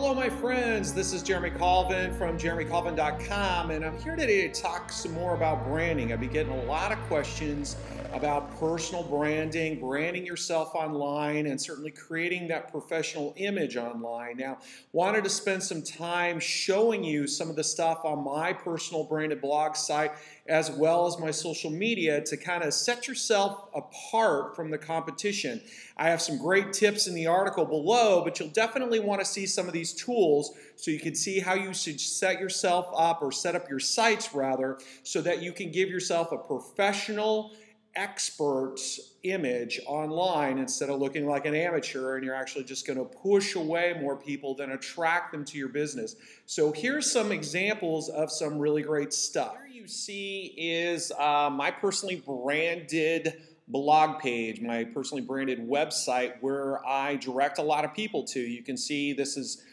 Hello, my friends. This is Jeremy Colvin from jeremycolvin.com, and I'm here today to talk some more about branding. I've been getting a lot of questions about personal branding, branding yourself online, and certainly creating that professional image online. Now, wanted to spend some time showing you some of the stuff on my personal branded blog site as well as my social media to kind of set yourself apart from the competition. I have some great tips in the article below, but you'll definitely want to see some of these tools so you can see how you should set yourself up, or set up your sites rather, so that you can give yourself a professional, expert image online instead of looking like an amateur, and you're actually just going to push away more people than attract them to your business. So here's some examples of some really great stuff. Here you see is my personally branded blog page, my personally branded website where I direct a lot of people to. You can see this is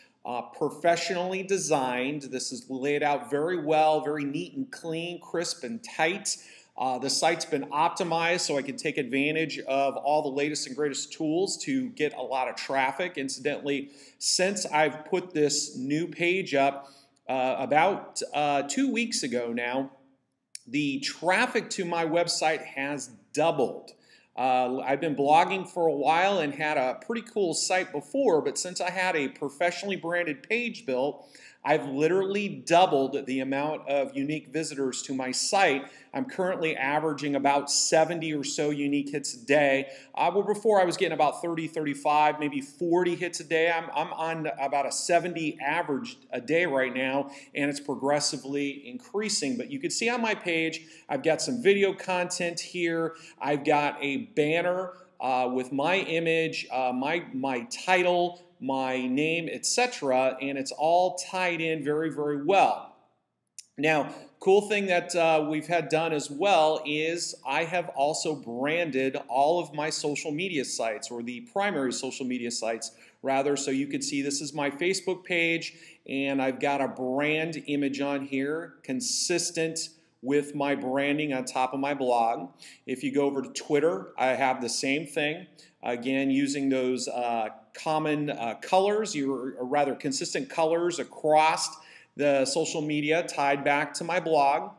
professionally designed. This is laid out very well, very neat and clean, crisp and tight. The site's been optimized so I can take advantage of all the latest and greatest tools to get a lot of traffic. Incidentally, since I've put this new page up about 2 weeks ago now, the traffic to my website has doubled. I've been blogging for a while and had a pretty cool site before, but since I had a professionally branded page built, I've literally doubled the amount of unique visitors to my site. I'm currently averaging about 70 or so unique hits a day. Well, before I was getting about 30, 35, maybe 40 hits a day. I'm on about a 70 average a day right now, and it's progressively increasing. But you can see on my page, I've got some video content here. I've got a banner with my image, my title, my name, etc., and it's all tied in very, very well. Now, cool thing that we've had done as well is I have also branded all of my social media sites, or the primary social media sites rather. So you can see this is my Facebook page, and I've got a brand image on here consistent with my branding on top of my blog. If you go over to Twitter, I have the same thing. Again, using those common colors, or rather consistent colors across the social media tied back to my blog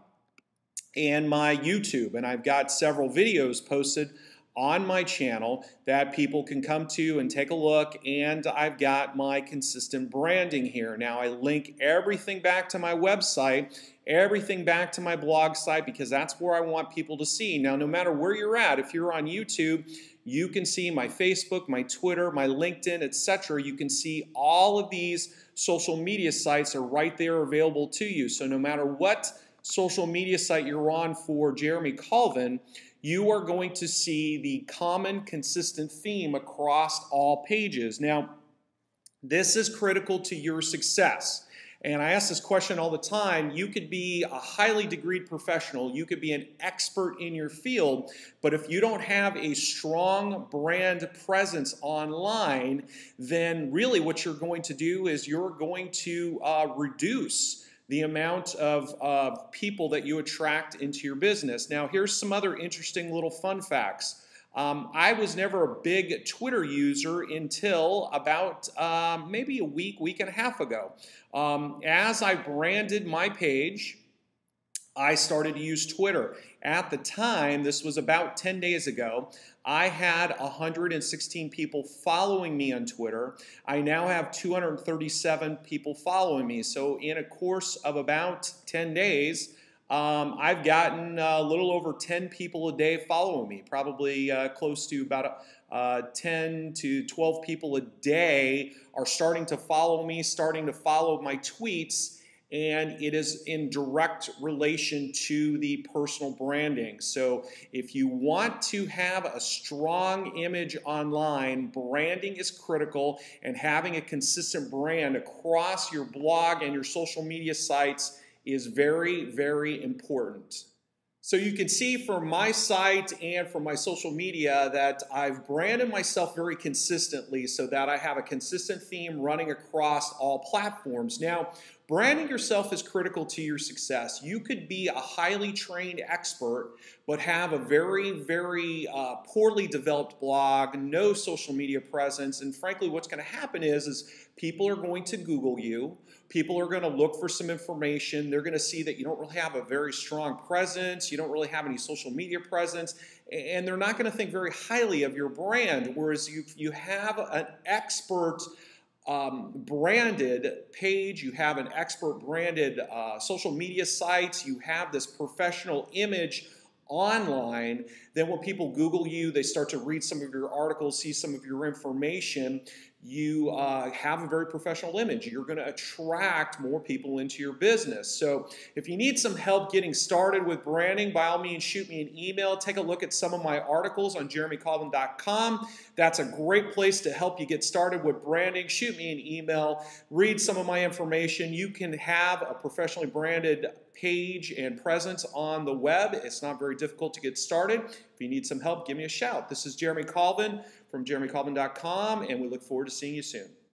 and my YouTube. And I've got several videos posted on my channel that people can come to and take a look, and I've got my consistent branding here. Now I link everything back to my website, everything back to my blog site, because that's where I want people to see. Now, no matter where you're at, if you're on YouTube, you can see my Facebook, my Twitter, my LinkedIn, etc. You can see all of these social media sites are right there available to you. So no matter what social media site you're on for Jeremy Colvin, you are going to see the common, consistent theme across all pages. Now, this is critical to your success. And I ask this question all the time. You could be a highly degreed professional. You could be an expert in your field. But if you don't have a strong brand presence online, then really what you're going to do is you're going to reduce the amount of people that you attract into your business. Now, here's some other interesting little fun facts. I was never a big Twitter user until about maybe a week and a half ago. As I branded my page, I started to use Twitter. At the time, this was about 10 days ago, I had 116 people following me on Twitter. I now have 237 people following me. So in a course of about 10 days, I've gotten a little over 10 people a day following me, probably close to about 10 to 12 people a day are starting to follow me, starting to follow my tweets, and it is in direct relation to the personal branding. So if you want to have a strong image online, branding is critical, and having a consistent brand across your blog and your social media sites is very, very important. So you can see from my site and from my social media that I've branded myself very consistently so that I have a consistent theme running across all platforms. Now, branding yourself is critical to your success. You could be a highly trained expert, but have a very poorly developed blog, no social media presence, and frankly, what's going to happen is people are going to Google you. People are going to look for some information. They're going to see that you don't really have a very strong presence. You don't really have any social media presence. And they're not going to think very highly of your brand. Whereas you have an expert branded page, you have an expert branded social media sites, you have this professional image online, then when people Google you, they start to read some of your articles, see some of your information, you have a very professional image. You're going to attract more people into your business. So if you need some help getting started with branding, by all means, shoot me an email. Take a look at some of my articles on jeremycolvin.com. That's a great place to help you get started with branding. Shoot me an email. Read some of my information. You can have a professionally branded page and presence on the web. It's not very difficult to get started. If you need some help, give me a shout. This is Jeremy Colvin from jeremycolvin.com, and we look forward to seeing you soon.